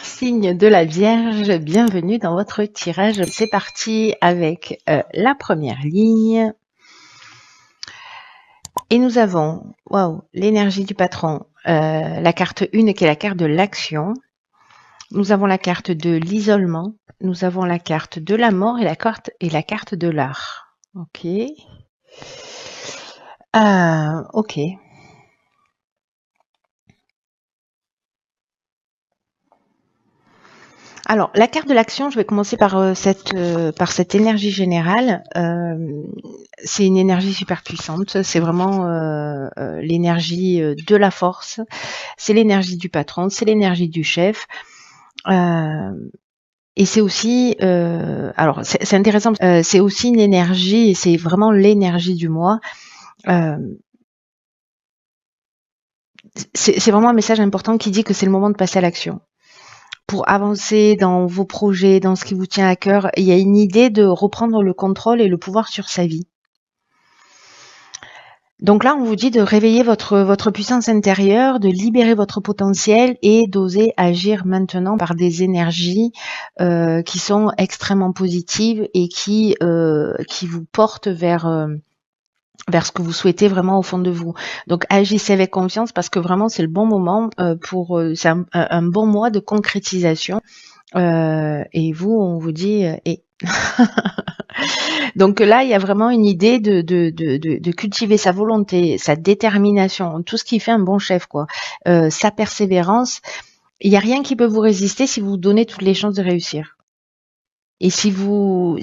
Signe de la Vierge, bienvenue dans votre tirage. C'est parti avec la première ligne. Et nous avons, waouh, l'énergie du patron, la carte 1 qui est la carte de l'action. Nous avons la carte de l'isolement. Nous avons la carte de la mort et la carte de l'art. Ok. Ok. Alors, la carte de l'action, je vais commencer par cette énergie générale. C'est une énergie super puissante. C'est vraiment l'énergie de la force. C'est l'énergie du patron. C'est l'énergie du chef. Et c'est aussi, alors c'est intéressant. C'est aussi une énergie, et c'est vraiment l'énergie du moi. C'est vraiment un message important qui dit que c'est le moment de passer à l'action. Pour avancer dans vos projets, dans ce qui vous tient à cœur, il y a une idée de reprendre le contrôle et le pouvoir sur sa vie. Donc là, on vous dit de réveiller votre puissance intérieure, de libérer votre potentiel et d'oser agir maintenant par des énergies qui sont extrêmement positives et qui vous portent vers ce que vous souhaitez vraiment au fond de vous. Donc agissez avec confiance parce que vraiment c'est le bon moment c'est un bon mois de concrétisation. Et vous, on vous dit Donc là, il y a vraiment une idée de cultiver sa volonté, sa détermination, tout ce qui fait un bon chef, quoi. Sa persévérance. Il n'y a rien qui peut vous résister si vous vous donnez toutes les chances de réussir. Et si vous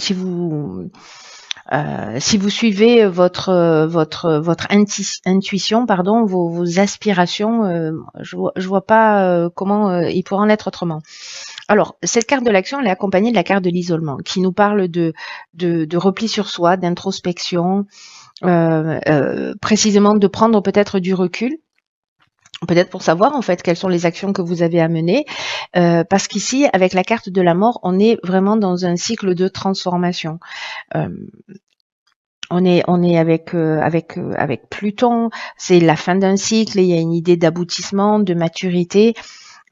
suivez votre intuition, pardon, vos aspirations, je vois pas comment il pourrait en être autrement. Alors, cette carte de l'action, elle est accompagnée de la carte de l'isolement, qui nous parle de repli sur soi, d'introspection, précisément de prendre peut-être du recul, peut-être pour savoir en fait quelles sont les actions que vous avez à mener, parce qu'ici, avec la carte de la mort, on est vraiment dans un cycle de transformation. On est avec Pluton, c'est la fin d'un cycle, et il y a une idée d'aboutissement, de maturité.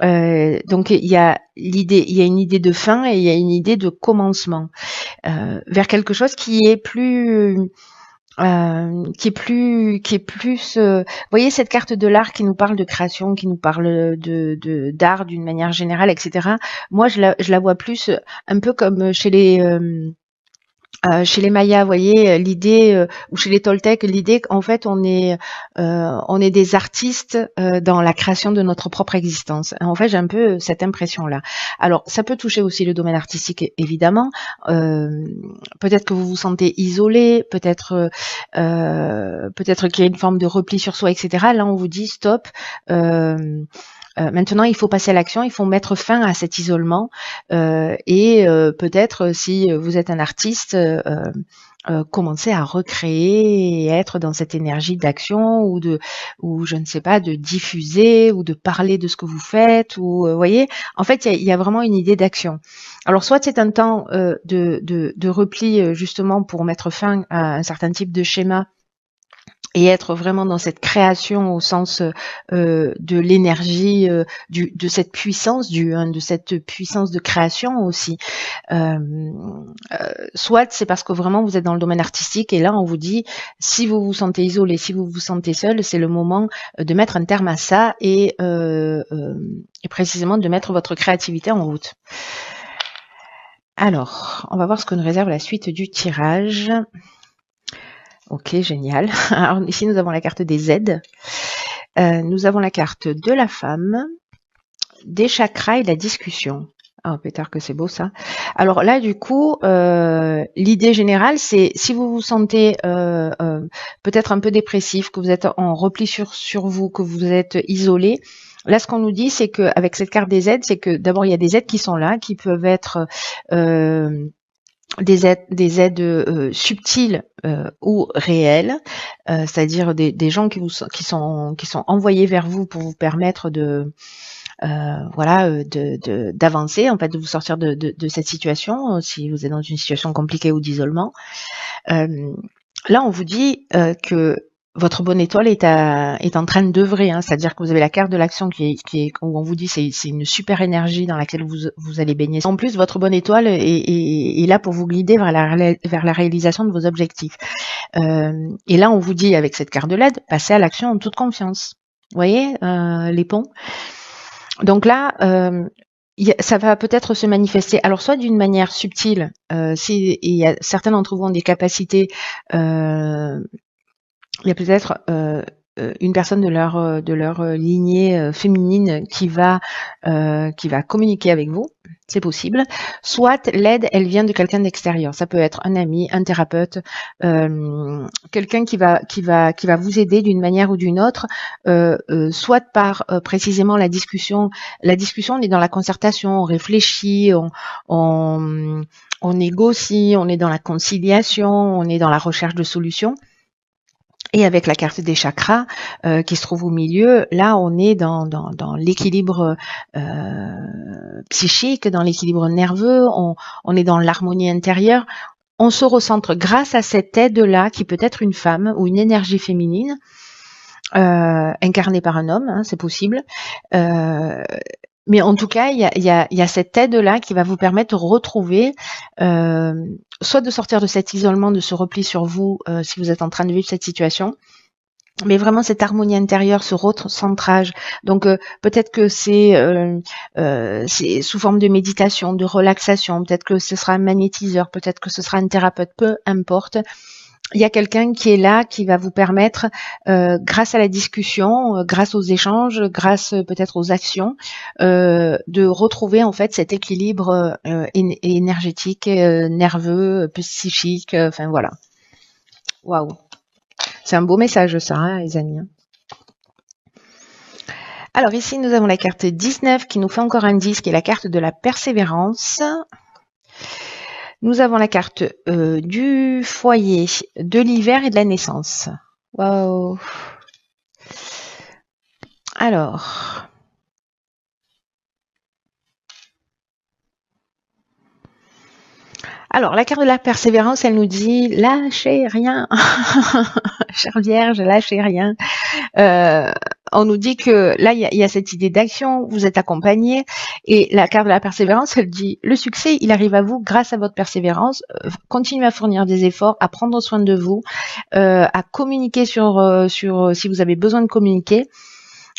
Donc il y a une idée de fin et il y a une idée de commencement vers quelque chose qui est plus vous voyez cette carte de l'art qui nous parle de création, qui nous parle de d'art d'une manière générale, etc. Moi je la vois plus un peu comme chez les Mayas, vous voyez, l'idée, ou chez les Toltecs, l'idée qu'en fait on est des artistes dans la création de notre propre existence. En fait, j'ai un peu cette impression-là. Alors, ça peut toucher aussi le domaine artistique, évidemment. Peut-être que vous vous sentez isolé, peut-être qu'il y a une forme de repli sur soi, etc. Là, on vous dit stop. Maintenant, il faut passer à l'action, il faut mettre fin à cet isolement et peut-être si vous êtes un artiste, commencer à recréer et être dans cette énergie d'action ou je ne sais pas, de diffuser ou de parler de ce que vous faites ou voyez, en fait, il y a vraiment une idée d'action. Alors, soit c'est un temps de repli justement pour mettre fin à un certain type de schéma et être vraiment dans cette création au sens de l'énergie, de cette puissance, de cette puissance de création aussi. Soit c'est parce que vraiment vous êtes dans le domaine artistique et là on vous dit si vous vous sentez isolé, si vous vous sentez seul, c'est le moment de mettre un terme à ça et précisément de mettre votre créativité en route. Alors, on va voir ce que nous réserve la suite du tirage. Ok, génial. Alors ici, nous avons la carte des aides. Nous avons la carte de la femme, des chakras et de la discussion. Oh, pétard que c'est beau ça. Alors là, du coup, l'idée générale, c'est si vous vous sentez peut-être un peu dépressif, que vous êtes en repli sur vous, que vous êtes isolé, là, ce qu'on nous dit, c'est qu'avec cette carte des aides, c'est que d'abord, il y a des aides qui sont là, qui peuvent être des aides subtiles ou réelles, c'est-à-dire des gens qui sont envoyés vers vous pour vous permettre d'avancer, en fait, de vous sortir de cette situation si vous êtes dans une situation compliquée ou d'isolement. Là, on vous dit que votre bonne étoile est en train d'œuvrer, hein, c'est-à-dire que vous avez la carte de l'action où on vous dit c'est une super énergie dans laquelle vous allez baigner. En plus, votre bonne étoile est là pour vous guider vers la réalisation de vos objectifs. Et là, on vous dit avec cette carte de l'aide, passez à l'action en toute confiance. Vous voyez les ponts. Donc là, ça va peut-être se manifester, alors soit d'une manière subtile, si certains d'entre vous ont des capacités, il y a peut-être une personne de leur lignée féminine qui va communiquer avec vous, c'est possible. Soit l'aide, elle vient de quelqu'un d'extérieur. Ça peut être un ami, un thérapeute, quelqu'un qui va vous aider d'une manière ou d'une autre, soit par précisément la discussion. La discussion, on est dans la concertation, on réfléchit, on négocie, on est dans la conciliation, on est dans la recherche de solutions. Et avec la carte des chakras qui se trouve au milieu, là on est dans l'équilibre psychique, dans l'équilibre nerveux, on est dans l'harmonie intérieure. On se recentre grâce à cette aide-là qui peut être une femme ou une énergie féminine incarnée par un homme, hein, c'est possible. Mais en tout cas, il y a cette aide-là qui va vous permettre de retrouver, soit de sortir de cet isolement, de ce repli sur vous, si vous êtes en train de vivre cette situation, mais vraiment cette harmonie intérieure, ce recentrage. Donc peut-être que c'est sous forme de méditation, de relaxation, peut-être que ce sera un magnétiseur, peut-être que ce sera un thérapeute, peu importe. Il y a quelqu'un qui est là, qui va vous permettre, grâce à la discussion, grâce aux échanges, grâce peut-être aux actions, de retrouver en fait cet équilibre énergétique, nerveux, psychique, enfin voilà. Waouh, c'est un beau message ça, hein, les amis. Alors ici, nous avons la carte 19 qui nous fait encore un 10, qui est la carte de la persévérance. Nous avons la carte du foyer, de l'hiver et de la naissance. Waouh. Alors. Alors, la carte de la persévérance, elle nous dit « Lâchez rien ». Chère Vierge, lâchez rien. On nous dit que là, il y a cette idée d'action, vous êtes accompagné, et la carte de la persévérance, elle dit le succès, il arrive à vous grâce à votre persévérance. Continuez à fournir des efforts, à prendre soin de vous, à communiquer sur si vous avez besoin de communiquer.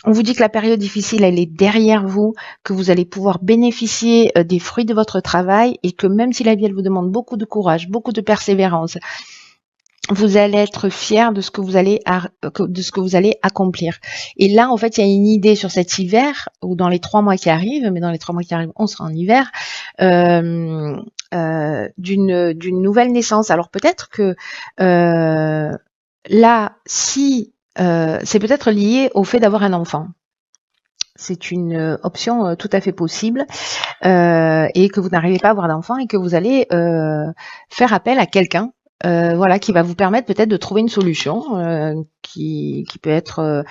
On vous dit que la période difficile, elle est derrière vous, que vous allez pouvoir bénéficier des fruits de votre travail, et que même si la vie, elle vous demande beaucoup de courage, beaucoup de persévérance, vous allez être fier de ce que vous allez accomplir. Et là, en fait, il y a une idée sur cet hiver, ou dans les 3 mois qui arrivent, mais dans les 3 mois qui arrivent, on sera en hiver, d'une nouvelle naissance. Alors peut-être que là, si c'est peut-être lié au fait d'avoir un enfant. C'est une option tout à fait possible, et que vous n'arrivez pas à avoir d'enfant et que vous allez faire appel à quelqu'un, voilà, qui va vous permettre peut-être de trouver une solution qui peut être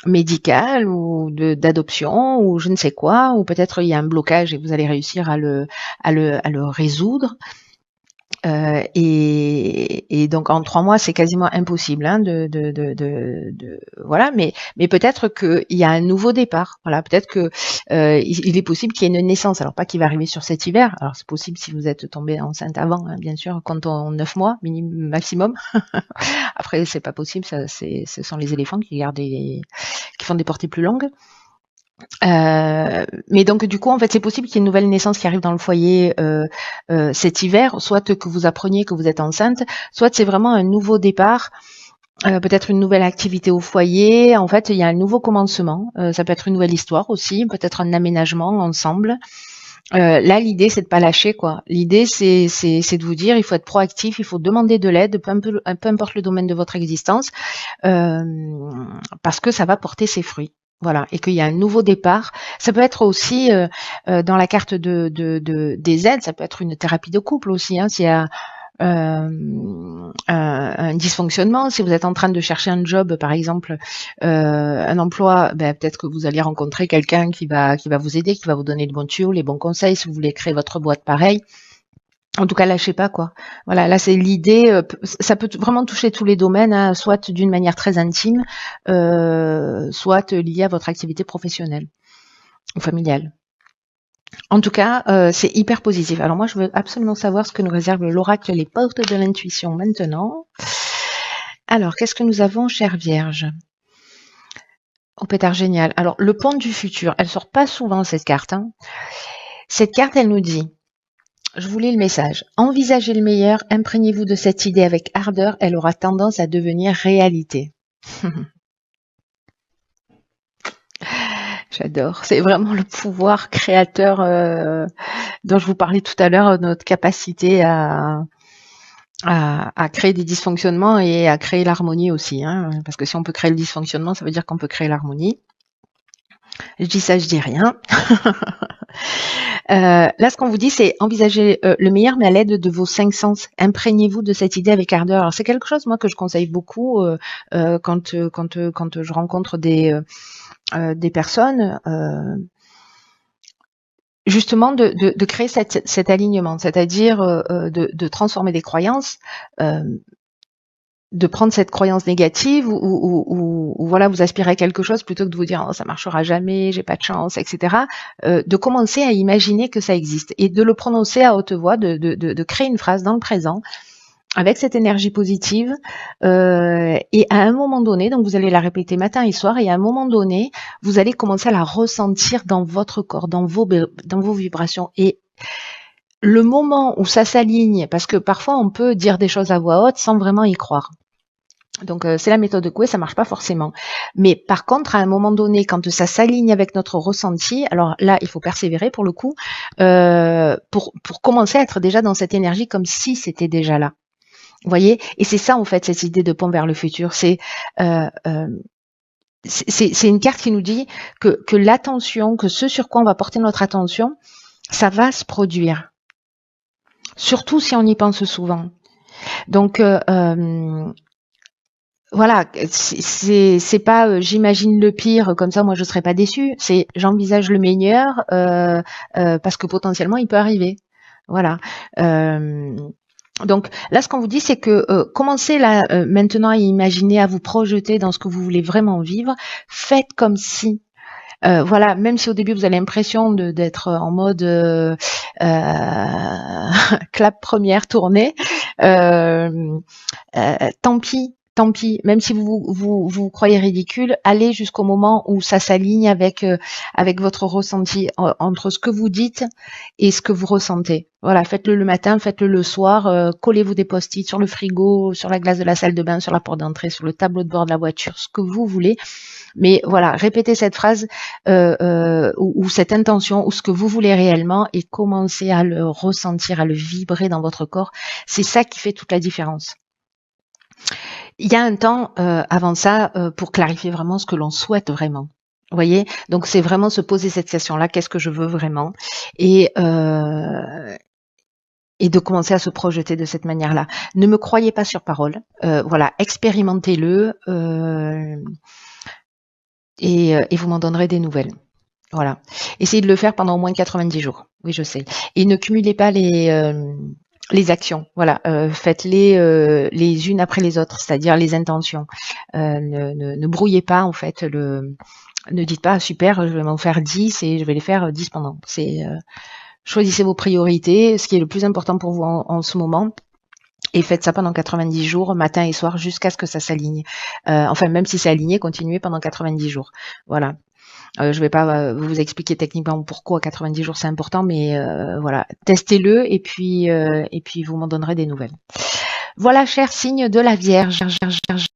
médicale ou d'adoption ou je ne sais quoi, ou peut-être il y a un blocage et vous allez réussir à le résoudre. Et donc en 3 mois, c'est quasiment impossible, hein, voilà. Mais peut-être qu'il y a un nouveau départ. Voilà, peut-être que il est possible qu'il y ait une naissance. Alors pas qu'il va arriver sur cet hiver. Alors c'est possible si vous êtes tombé enceinte avant, hein, bien sûr, comptons 9 mois maximum. Après c'est pas possible. Ça, ce sont les éléphants qui font des portées plus longues. Mais donc du coup en fait c'est possible qu'il y ait une nouvelle naissance qui arrive dans le foyer cet hiver, soit que vous appreniez que vous êtes enceinte, soit c'est vraiment un nouveau départ, peut-être une nouvelle activité au foyer. En fait il y a un nouveau commencement, ça peut être une nouvelle histoire aussi, peut-être un aménagement ensemble. Là l'idée c'est de pas lâcher quoi. L'idée c'est de vous dire il faut être proactif, il faut demander de l'aide, peu importe le domaine de votre existence, parce que ça va porter ses fruits. Voilà, et qu'il y a un nouveau départ. Ça peut être aussi dans la carte des aides, ça peut être une thérapie de couple aussi, hein, s'il y a un dysfonctionnement, si vous êtes en train de chercher un job, par exemple, un emploi, peut-être que vous allez rencontrer quelqu'un qui va vous aider, qui va vous donner de bons tuyaux, les bons conseils, si vous voulez créer votre boîte pareil. En tout cas, lâchez pas, quoi. Voilà, là, c'est l'idée. Ça peut vraiment toucher tous les domaines, hein, soit d'une manière très intime, soit liée à votre activité professionnelle ou familiale. En tout cas, c'est hyper positif. Alors moi, je veux absolument savoir ce que nous réserve l'oracle Les Portes de l'Intuition maintenant. Alors, qu'est-ce que nous avons, chère Vierge? Oh, pétard génial. Alors, le pont du futur, elle sort pas souvent, cette carte, hein. Cette carte, elle nous dit, je vous lis le message. Envisagez le meilleur, imprégnez-vous de cette idée avec ardeur, elle aura tendance à devenir réalité. J'adore. C'est vraiment le pouvoir créateur dont je vous parlais tout à l'heure, notre capacité à créer des dysfonctionnements et à créer l'harmonie aussi. Hein, parce que si on peut créer le dysfonctionnement, ça veut dire qu'on peut créer l'harmonie. Je dis ça, je dis rien. Là, ce qu'on vous dit, c'est envisager le meilleur, mais à l'aide de vos 5 sens. Imprégnez-vous de cette idée avec ardeur. Alors, c'est quelque chose, moi, que je conseille beaucoup quand je rencontre des personnes. Justement, de créer cet alignement, c'est-à-dire de transformer des croyances. De prendre cette croyance négative ou voilà, vous aspirez à quelque chose plutôt que de vous dire oh, ça marchera jamais, j'ai pas de chance, etc. De commencer à imaginer que ça existe et de le prononcer à haute voix, de créer une phrase dans le présent avec cette énergie positive et à un moment donné, donc vous allez la répéter matin et soir et à un moment donné, vous allez commencer à la ressentir dans votre corps, dans vos vibrations et le moment où ça s'aligne, parce que parfois on peut dire des choses à voix haute sans vraiment y croire. Donc c'est la méthode Coué, ça marche pas forcément. Mais par contre, à un moment donné, quand ça s'aligne avec notre ressenti, alors là, il faut persévérer pour le coup, pour commencer à être déjà dans cette énergie comme si c'était déjà là. Vous voyez? Et c'est ça en fait cette idée de pont vers le futur. C'est une carte qui nous dit que l'attention, que ce sur quoi on va porter notre attention, ça va se produire. Surtout si on y pense souvent. Donc voilà, c'est pas j'imagine le pire, comme ça moi je serais pas déçue. C'est j'envisage le meilleur parce que potentiellement il peut arriver. Voilà. Donc là, ce qu'on vous dit, c'est que commencez là maintenant à imaginer, à vous projeter dans ce que vous voulez vraiment vivre. Faites comme si. Voilà, même si au début vous avez l'impression d'être en mode clap première tournée, tant pis. Tant pis, même si vous croyez ridicule, allez jusqu'au moment où ça s'aligne avec votre ressenti entre ce que vous dites et ce que vous ressentez. Voilà, faites-le le matin, faites-le le soir, collez-vous des post-it sur le frigo, sur la glace de la salle de bain, sur la porte d'entrée, sur le tableau de bord de la voiture, ce que vous voulez. Mais voilà, répétez cette phrase ou cette intention ou ce que vous voulez réellement et commencez à le ressentir, à le vibrer dans votre corps. C'est ça qui fait toute la différence. Il y a un temps avant ça pour clarifier vraiment ce que l'on souhaite vraiment. Vous voyez, donc c'est vraiment se poser cette question-là, qu'est-ce que je veux vraiment, et de commencer à se projeter de cette manière-là. Ne me croyez pas sur parole, voilà, expérimentez-le et vous m'en donnerez des nouvelles. Voilà, essayez de le faire pendant au moins 90 jours. Oui, je sais. Et ne cumulez pas les actions, voilà, faites-les les unes après les autres, c'est-à-dire les intentions. Ne brouillez pas en fait ne dites pas super, je vais m'en faire 10 et je vais les faire 10 pendant. Choisissez vos priorités, ce qui est le plus important pour vous en ce moment. Et faites ça pendant 90 jours, matin et soir, jusqu'à ce que ça s'aligne. Enfin, même si c'est aligné, continuez pendant 90 jours. Voilà. Je ne vais pas vous expliquer techniquement pourquoi 90 jours c'est important, mais voilà, testez-le et puis vous m'en donnerez des nouvelles. Voilà, cher signe de la Vierge.